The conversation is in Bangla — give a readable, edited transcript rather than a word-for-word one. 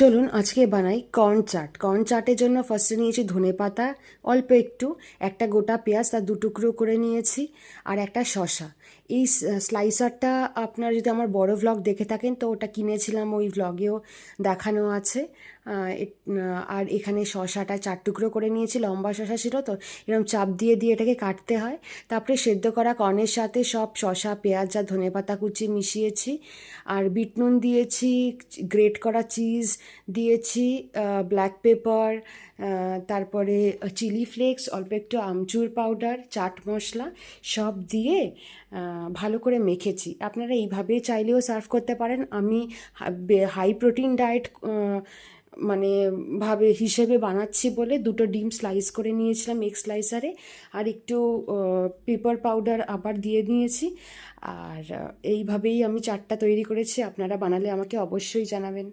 চলুন আজকে বানাই কর্ন চাট। কর্ন চাটের জন্য ফার্স্টে নিয়েছি ধনেপাতা অল্প একটু, একটা গোটা পেঁয়াজ তার দু টুকরো করে নিয়েছি, আর একটা শসা। এই স্লাইসারটা আপনার যদি আমার বড় ভ্লগ দেখে থাকেন তো ওটা কিনেছিলাম, ওই ভ্লগেও দেখানো আছে। আর এখানে শসাটা 4 টুকরো করে নিয়েছি, লম্বা শসা ছিল তো এরকম চাপ দিয়ে দিয়ে এটাকে কাটতে হয়। তারপরে সেদ্ধ করা কর্নের সাথে সব শসা, পেঁয়াজ আর ধনেপাতা কুচি মিশিয়েছি, আর বিট নুন দিয়েছি, গ্রেট করা চিজ দিয়েছি, ব্ল্যাক পেপার, তারপরে চিলি ফ্লেক্স, অল্প একটু আমচুর পাউডার, চাট মশলা সব দিয়ে ভালো করে মেখেছি। আপনারা এইভাবে চাইলেও সার্ভ করতে পারেন। আমি হাই প্রোটিন ডায়েট মানে হিসেবে বানাচ্ছি বলে দুটো ডিম স্লাইস করে নিয়েছিলাম এগ স্লাইসারে, আর একটু পেপার পাউডার আবার দিয়ে নিয়েছি। আর এইভাবেই আমি চাটটা তৈরি করেছি। আপনারা বানালে আমাকে অবশ্যই জানাবেন।